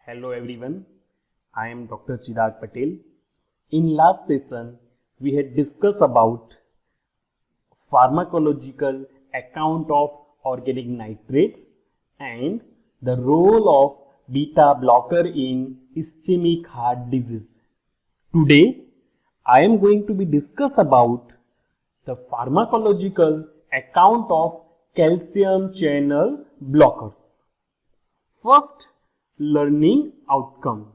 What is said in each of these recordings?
Hello everyone, I am Dr. Chirag Patel. In last session, we had discussed about pharmacological account of organic nitrates and the role of beta blocker in ischemic heart disease. Today, I am going to be discuss about the pharmacological account of calcium channel blockers. First, learning outcome.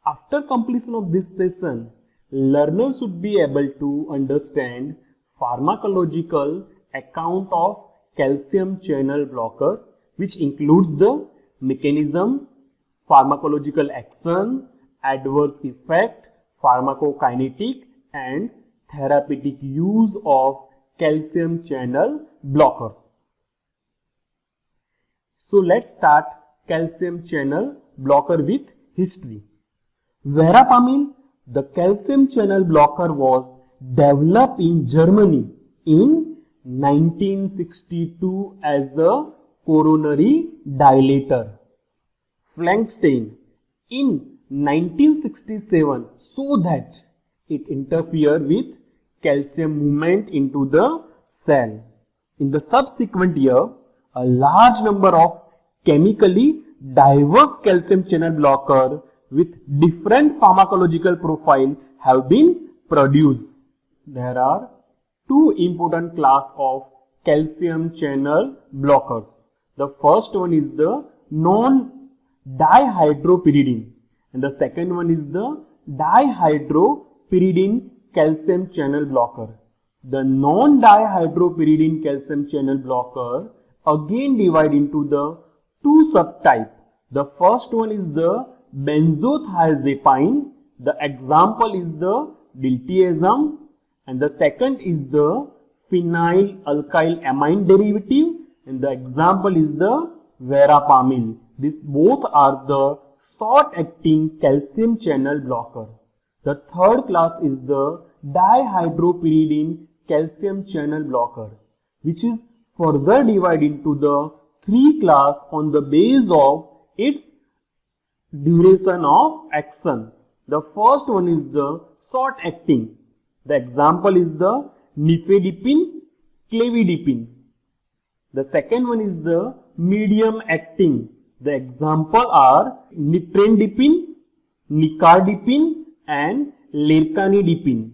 After completion of this session, learners should be able to understand pharmacological account of calcium channel blocker, which includes the mechanism, pharmacological action, adverse effect, pharmacokinetic and therapeutic use of calcium channel blockers. So let's start calcium channel blocker with history. Verapamil, the calcium channel blocker, was developed in Germany in 1962 as a coronary dilator. Flankstein in 1967 so that it interfered with calcium movement into the cell. In the subsequent year, a large number of chemically diverse calcium channel blocker with different pharmacological profile have been produced. There are two important class of calcium channel blockers. The first one is the non-dihydropyridine and the second one is the dihydropyridine calcium channel blocker. The non-dihydropyridine calcium channel blocker again divide into the two subtypes. The first one is the benzothiazepine. The example is the diltiazem, and the second is the phenylalkylamine derivative, and the example is the verapamil. These both are the short-acting calcium channel blocker. The third class is the dihydropyridine calcium channel blocker, which is further divided into the three class on the base of its duration of action. The first one is the short acting. The example is the nifedipine, clevidipine. The second one is the medium acting. The example are niprendipine, nicardipine and lercanidipine.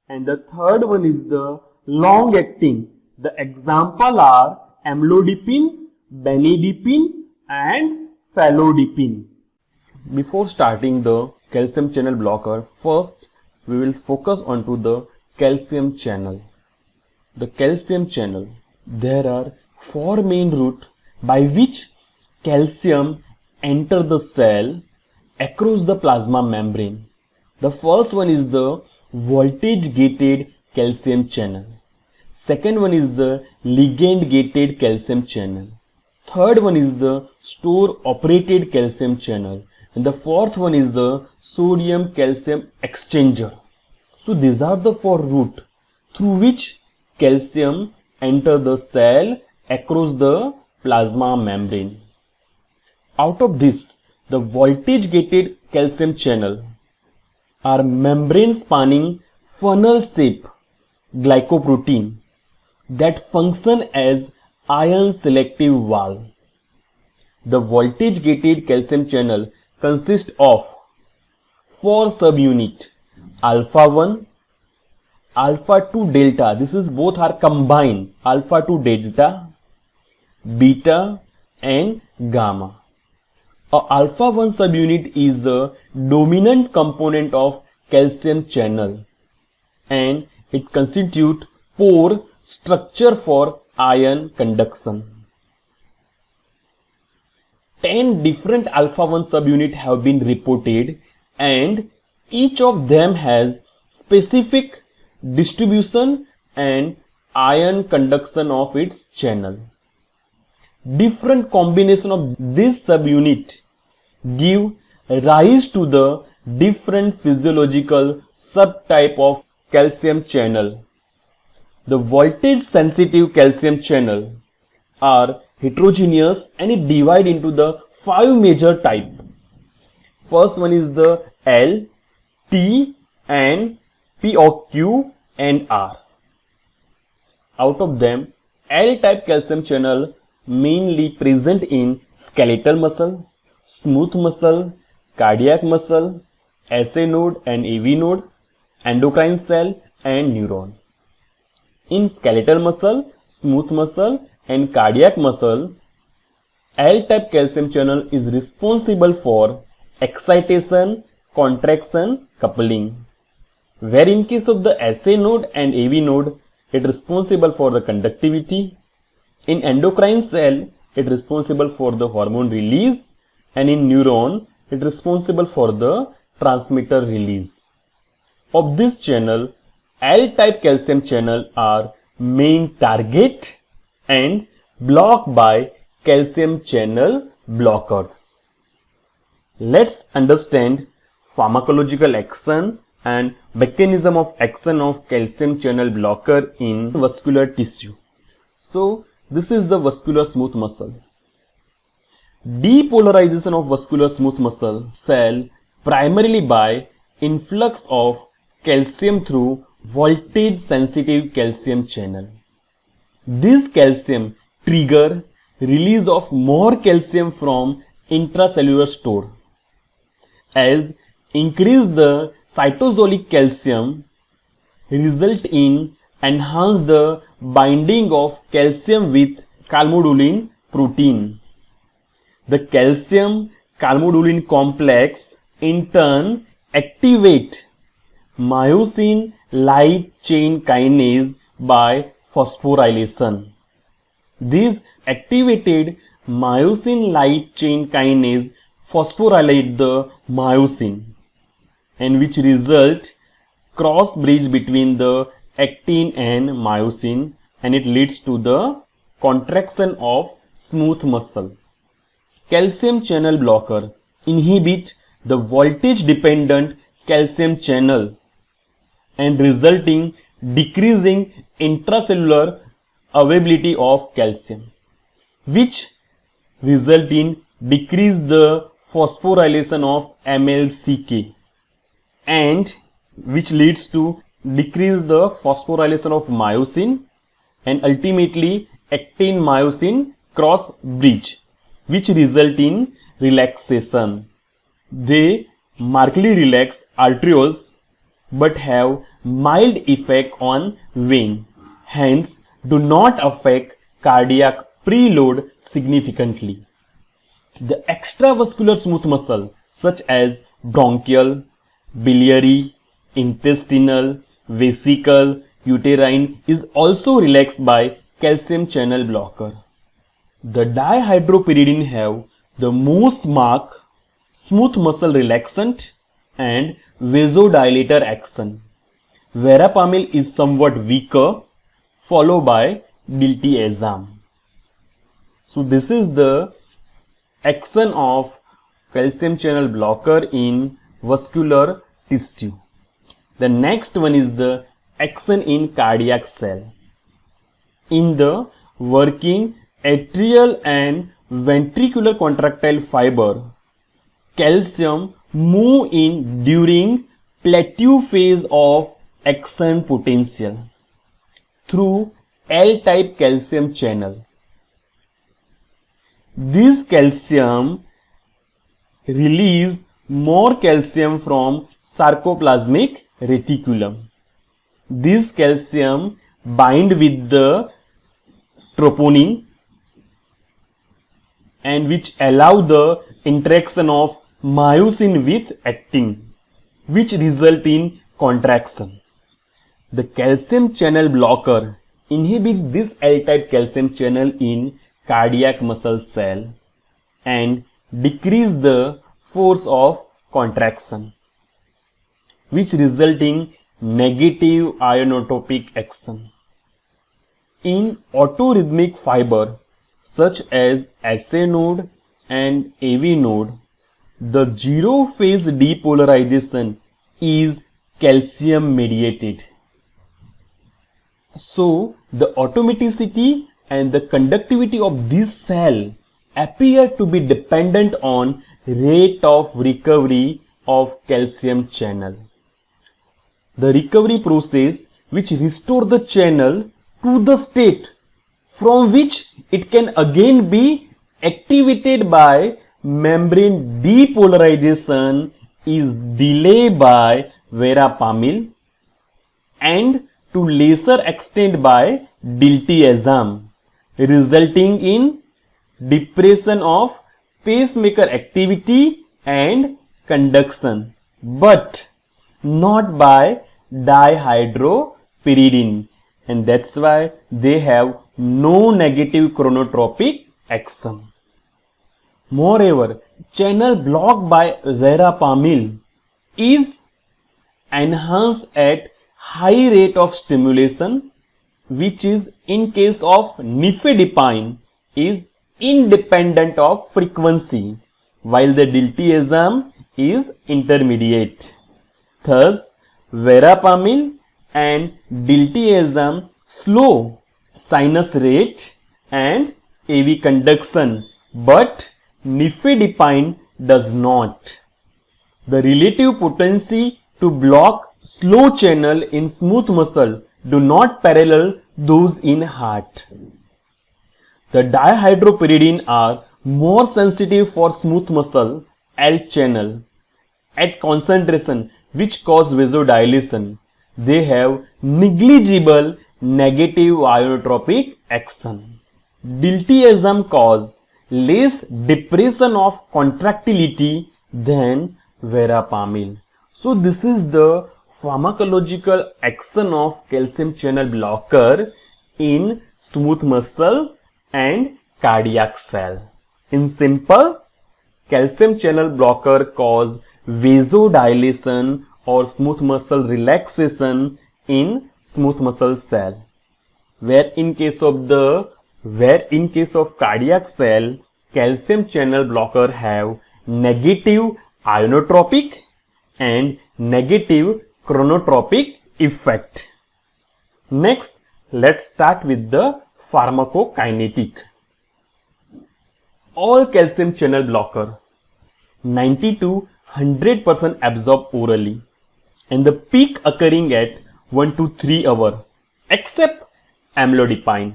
And the third one is the long acting. The example are amlodipine, benidipine and phalodipine. Before starting the calcium channel blocker, first we will focus onto the calcium channel. The calcium channel, there are four main routes by which calcium enter the cell across the plasma membrane. The first one is the voltage gated calcium channel. Second one is the ligand gated calcium channel. Third one is the store operated calcium channel. And the fourth one is the sodium calcium exchanger. So these are the four routes through which calcium enter the cell across the plasma membrane. Out of this, the voltage gated calcium channel are membrane spanning funnel shape glycoprotein that function as ion selective valve. The voltage gated calcium channel consists of four subunits: alpha 1, alpha 2 delta, this is both are combined, alpha 2 delta, beta and gamma. A alpha 1 subunit is the dominant component of calcium channel and it constitutes pore structure for ion conduction. 10 different alpha 1 subunits have been reported and each of them has specific distribution and ion conduction of its channel. Different combination of this subunit give rise to the different physiological subtype of calcium channel. The voltage sensitive calcium channel are heterogeneous and it divide into the 5 major types. First one is the L, T and P or Q and R. Out of them, L-type calcium channel mainly present in skeletal muscle, smooth muscle, cardiac muscle, SA node and AV node, endocrine cell and neuron. In skeletal muscle, smooth muscle and cardiac muscle, L-type calcium channel is responsible for excitation, contraction, coupling. Where in case of the SA node and AV node, it is responsible for the conductivity. In endocrine cell, it is responsible for the hormone release, and in neuron, it is responsible for the transmitter release. Of this channel, L-type calcium channel are main target and blocked by calcium channel blockers. Let's understand pharmacological action and mechanism of action of calcium channel blocker in vascular tissue. So, this is the vascular smooth muscle. Depolarization of vascular smooth muscle cell primarily by influx of calcium through voltage sensitive calcium channel. This calcium trigger release of more calcium from intracellular store. As increase the cytosolic calcium result in enhance the binding of calcium with calmodulin protein. The calcium calmodulin complex in turn activate myosin light chain kinase by phosphorylation. This activated myosin light chain kinase phosphorylate the myosin, and which result cross bridge between the actin and myosin, and it leads to the contraction of smooth muscle. Calcium channel blocker inhibit the voltage dependent calcium channel and resulting decreasing intracellular availability of calcium, which result in decrease the phosphorylation of MLCK, and which leads to decrease the phosphorylation of myosin and ultimately actin myosin cross bridge, which result in relaxation. They markedly relax arterioles but have mild effect on vein, hence do not affect cardiac preload significantly. The extravascular smooth muscle such as bronchial, biliary, intestinal, vesical, uterine is also relaxed by calcium channel blocker. The dihydropyridine have the most marked smooth muscle relaxant and vasodilator action. Verapamil is somewhat weaker, followed by diltiazem. So this is the action of calcium channel blocker in vascular tissue. The next one is the action in cardiac cell. In the working atrial and ventricular contractile fiber, calcium move in during plateau phase of action potential through L-type calcium channel. This calcium release more calcium from sarcoplasmic reticulum. This calcium bind with the troponin and which allow the interaction of myosin with actin, which result in contraction. The calcium channel blocker inhibit this L-type calcium channel in cardiac muscle cell and decrease the force of contraction, which result in negative ionotropic action. In autorhythmic fiber such as SA node and AV node, the zero phase depolarization is calcium mediated. So the automaticity and the conductivity of this cell appear to be dependent on rate of recovery of calcium channel. The recovery process which restore the channel to the state from which it can again be activated by membrane depolarization is delayed by verapamil and to lesser extent by diltiazem, resulting in depression of pacemaker activity and conduction, but not by dihydropyridine, and that's why they have no negative chronotropic action. Moreover, channel blocked by verapamil is enhanced at high rate of stimulation, which is in case of nifedipine is independent of frequency, while the diltiazem is intermediate. Thus, verapamil and diltiazem slow sinus rate and AV conduction, but nifedipine does not. The relative potency to block slow channel in smooth muscle do not parallel those in heart. The dihydropyridine are more sensitive for smooth muscle L channel at concentration which cause vasodilation. They have negligible negative ionotropic action. Diltiazem cause less depression of contractility than verapamil. So this is the pharmacological action of calcium channel blocker in smooth muscle and cardiac cell. In simple, calcium channel blocker cause vasodilation or smooth muscle relaxation in smooth muscle cell, where in case of cardiac cell, calcium channel blocker have negative ionotropic and negative chronotropic effect. Next, let's start with the pharmacokinetic. All calcium channel blocker 90 to 100% absorb orally, and the peak occurring at 1 to 3 hours, except amlodipine,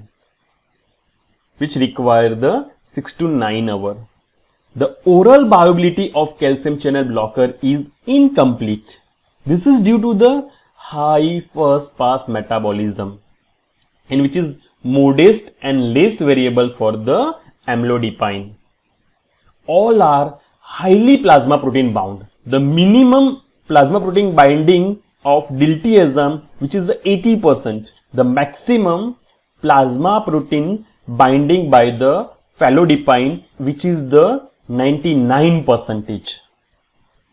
which require the 6 to 9 hours. The oral bioavailability of calcium channel blocker is incomplete. This is due to the high first pass metabolism, and which is modest and less variable for the amlodipine. All are highly plasma protein bound. The minimum plasma protein binding of diltiazem, which is 80%, the maximum plasma protein binding by the phalodipine, which is the 99%.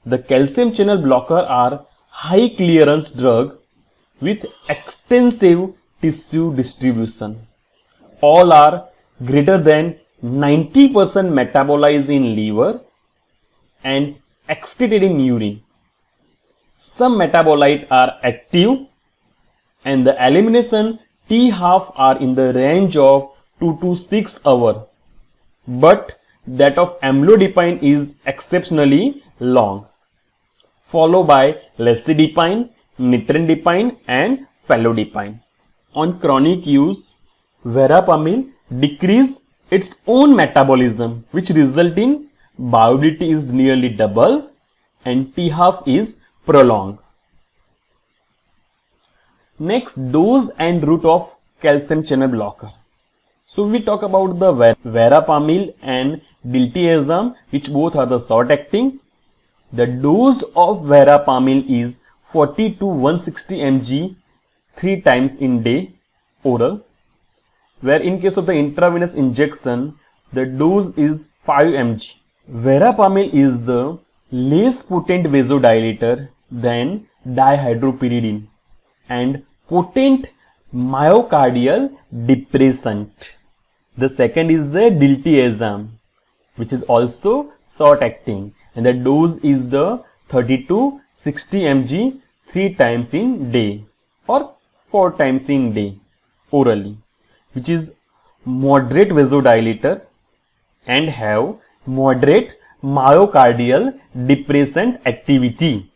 The calcium channel blocker are high clearance drug with extensive tissue distribution. All are greater than 90% metabolized in liver and excreted in urine. Some metabolites are active and the elimination T-half are in the range of 2 to 6 hours, but that of amlodipine is exceptionally long, followed by lecidipine, nitrendipine and phalodipine. On chronic use, verapamil decrease its own metabolism, which result in bioavailability is nearly double and T-half is prolonged. Next, dose and route of calcium channel blocker. So we talk about the verapamil and diltiazem, which both are the short acting. The dose of verapamil is 40 to 160 mg 3 times in day oral, where in case of the intravenous injection, the dose is 5 mg. Verapamil is the less potent vasodilator than dihydropyridine and potent myocardial depressant. The second is the diltiazem, which is also short acting, and the dose is the 30 to 60 mg 3 times in day or 4 times in day orally, which is moderate vasodilator and have moderate myocardial depressant activity.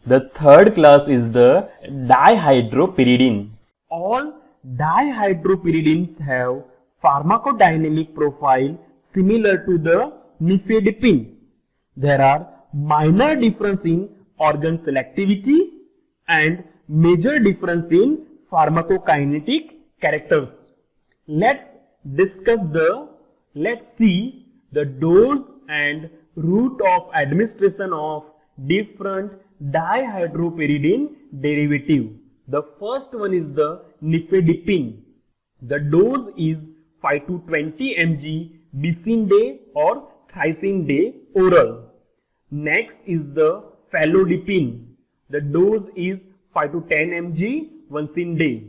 The third class is the dihydropyridine. All dihydropyridines have pharmacodynamic profile similar to the nifedipine. There are minor difference in organ selectivity and major difference in pharmacokinetic characters. Let's see the dose and route of administration of different dihydropyridine derivative. The first one is the nifedipine. The dose is 5 to 20 mg BC day or thrice in day oral. Next is the felodipine. The dose is 5 to 10 mg once in day.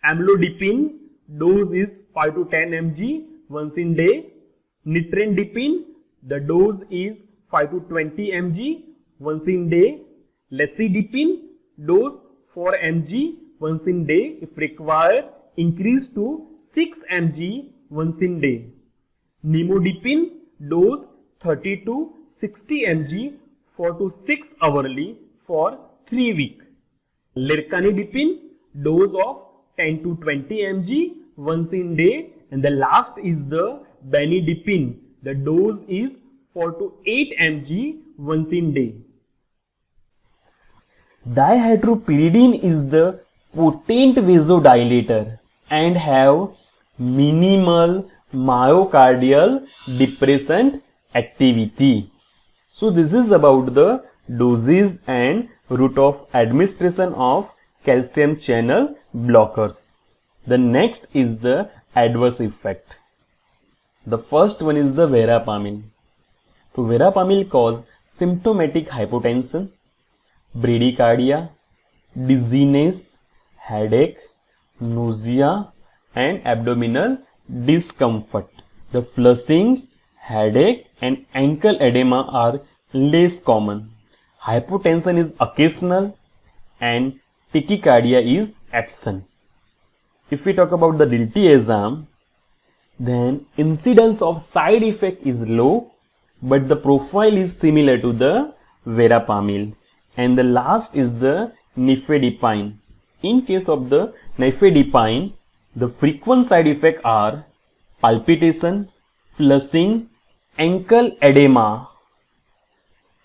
Amlodipine dose is 5 to 10 mg once in day. Nitrendipine, the dose is 5 to 20 mg once in day. Lecidipine dose 4 mg once in day, if required increase to 6 mg once in day. Nimodipine dose 30 to 60 mg 4 to 6 hourly for 3 weeks. Lercanidipine dose of 10 to 20 mg once in day, and the last is the benidipine. The dose is 4 to 8 mg once in day. Dihydropyridine is the potent vasodilator and have minimal myocardial depressant activity. So this is about the doses and route of administration of calcium channel blockers. The next is the adverse effect. The first one is the verapamil. So verapamil cause symptomatic hypotension, bradycardia, dizziness, headache, nausea and abdominal discomfort. The flushing, headache and ankle edema are less common. Hypotension is occasional and tachycardia is absent. If we talk about the diltiazem, then incidence of side effect is low, but the profile is similar to the verapamil. And the last is the nifedipine. In case of the nifedipine, the frequent side effects are palpitation, flushing, ankle edema,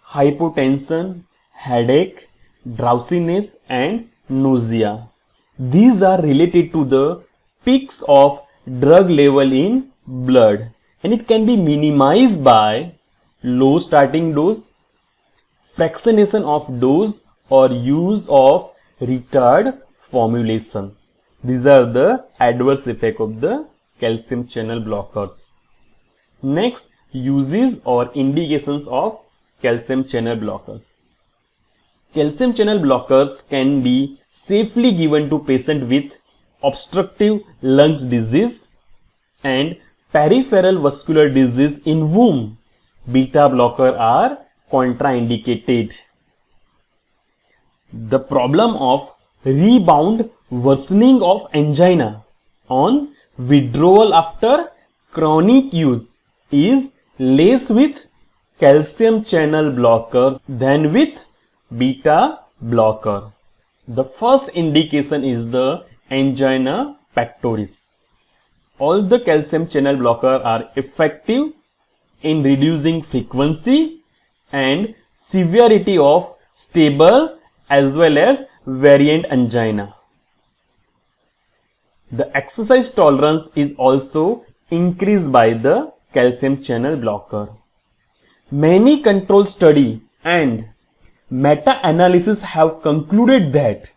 hypotension, headache, drowsiness and nausea. These are related to the peaks of drug level in blood, and it can be minimized by low starting dose, fractionation of dose or use of retard formulation. These are the adverse effects of the calcium channel blockers. Next, uses or indications of calcium channel blockers. Calcium channel blockers can be safely given to patients with obstructive lung disease and peripheral vascular disease in whom beta blocker are contraindicated. The problem of rebound worsening of angina on withdrawal after chronic use is less with calcium channel blockers than with beta blocker. The first indication is the angina pectoris. All the calcium channel blockers are effective in reducing frequency and severity of stable as well as variant angina. The exercise tolerance is also increased by the calcium channel blocker. Many control study and meta-analysis have concluded that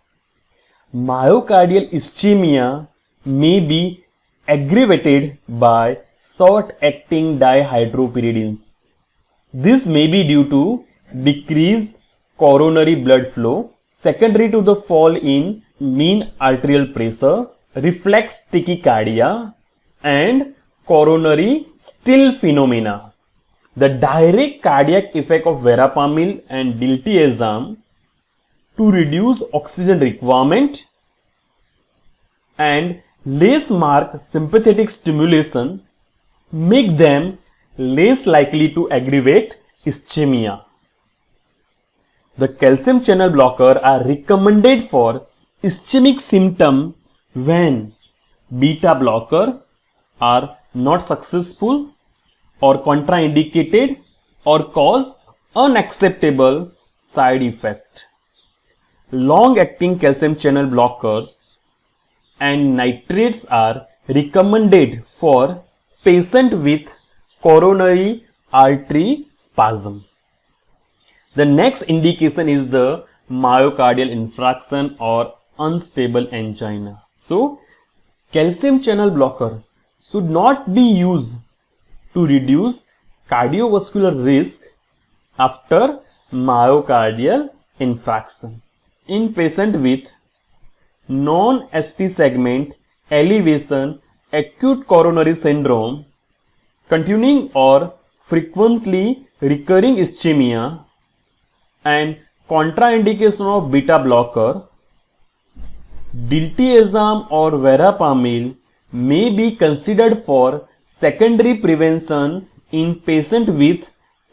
myocardial ischemia may be aggravated by short-acting dihydropyridines. This may be due to decreased coronary blood flow secondary to the fall in mean arterial pressure, reflex tachycardia, and coronary still phenomena. The direct cardiac effect of verapamil and diltiazem to reduce oxygen requirement and less marked sympathetic stimulation make them less likely to aggravate ischemia. The calcium channel blocker are recommended for ischemic symptom when beta blocker are not successful or contraindicated or cause unacceptable side effect. Long-acting calcium channel blockers and nitrates are recommended for patient with coronary artery spasm. The next indication is the myocardial infarction or unstable angina. So, calcium channel blocker should not be used to reduce cardiovascular risk after myocardial infarction in patient with non-ST segment elevation acute coronary syndrome, continuing or frequently recurring ischemia, and contraindication of beta blocker. Diltiazem or verapamil may be considered for secondary prevention in patient with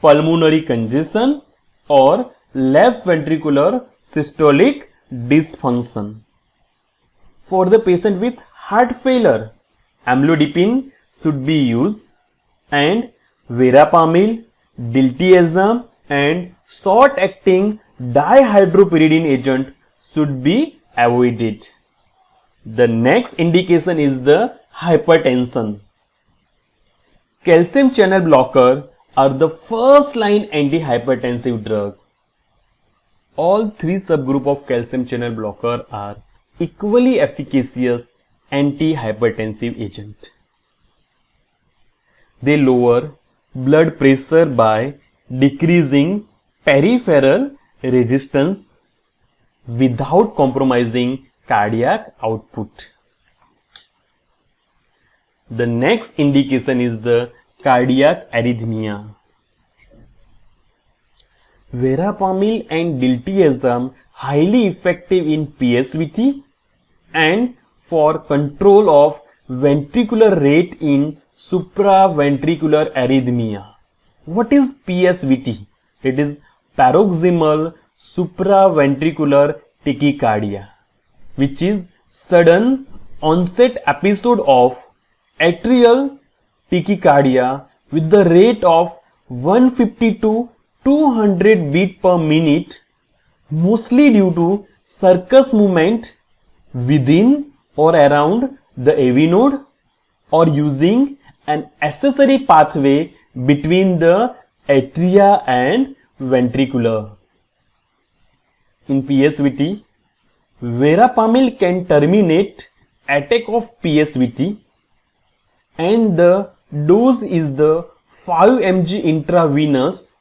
pulmonary congestion or left ventricular systolic dysfunction. For the patient with heart failure, amlodipine should be used and verapamil, diltiazem and short-acting dihydropyridine agent should be avoided. The next indication is the hypertension. Calcium channel blocker are the first line antihypertensive drug. All three subgroup of calcium channel blocker are equally efficacious antihypertensive agent. They lower blood pressure by decreasing peripheral resistance without compromising cardiac output. The next indication is the cardiac arrhythmia. Verapamil and diltiazem highly effective in PSVT and for control of ventricular rate in supraventricular arrhythmia. What is PSVT? It is paroxysmal supraventricular tachycardia, which is sudden onset episode of atrial tachycardia with the rate of 150 to 200 beat per minute, mostly due to circus movement within or around the AV node or using an accessory pathway between the atria and ventricular. In PSVT, verapamil can terminate attack of PSVT and the dose is the 5 mg intravenous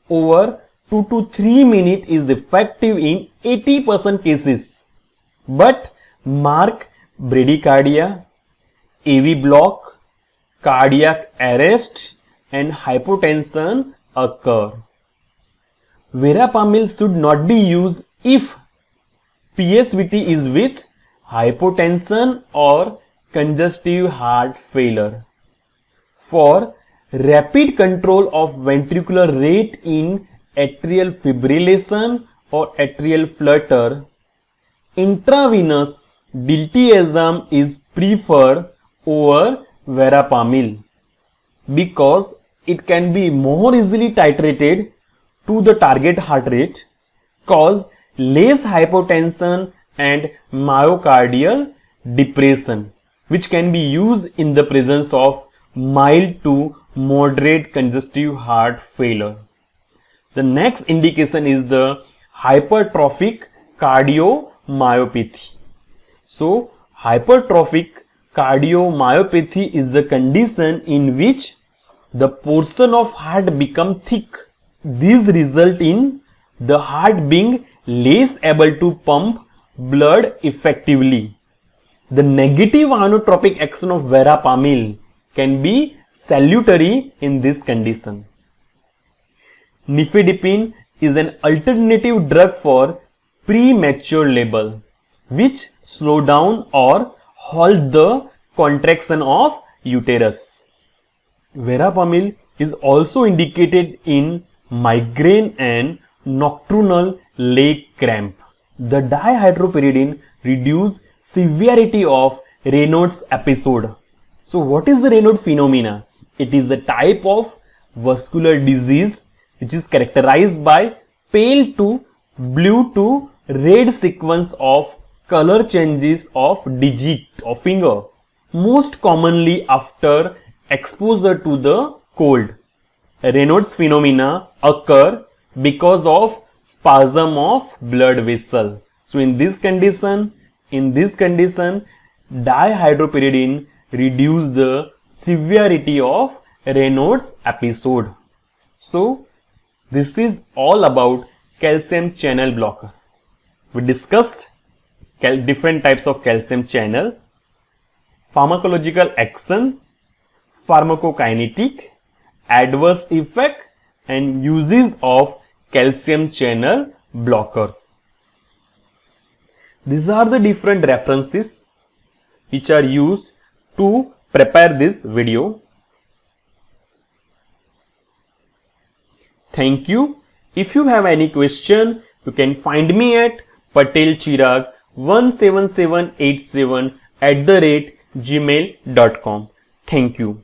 over 2 to 3 minutes is effective in 80% cases, but mark bradycardia, AV block, cardiac arrest and hypotension occur. Verapamil should not be used if PSVT is with hypotension or congestive heart failure. For rapid control of ventricular rate in atrial fibrillation or atrial flutter, intravenous diltiazem is preferred over verapamil because it can be more easily titrated to the target heart rate, cause less hypotension and myocardial depression, which can be used in the presence of mild to moderate congestive heart failure. The next indication is the hypertrophic cardiomyopathy. So, hypertrophic cardiomyopathy is the condition in which the portion of heart become thick. These result in the heart being less able to pump blood effectively. The negative inotropic action of verapamil can be salutary in this condition. Nifedipine is an alternative drug for premature labor, which slow down or halt the contraction of uterus. Verapamil is also indicated in migraine and nocturnal leg cramp. The dihydropyridine reduces severity of Raynaud's episode. So what is the Raynaud phenomena? It is a type of vascular disease which is characterized by pale to blue to red sequence of color changes of digit of finger, most commonly after exposure to the cold. Raynaud's phenomena occur because of spasm of blood vessel. So in this condition, dihydropyridine reduce the severity of Raynaud's episode. So this is all about calcium channel blocker. We discussed different types of calcium channel, pharmacological action, pharmacokinetic, adverse effect and uses of calcium channel blockers. These are the different references which are used to prepare this video. Thank you. If you have any question, you can find me at patelchirag17787 @gmail.com. Thank you.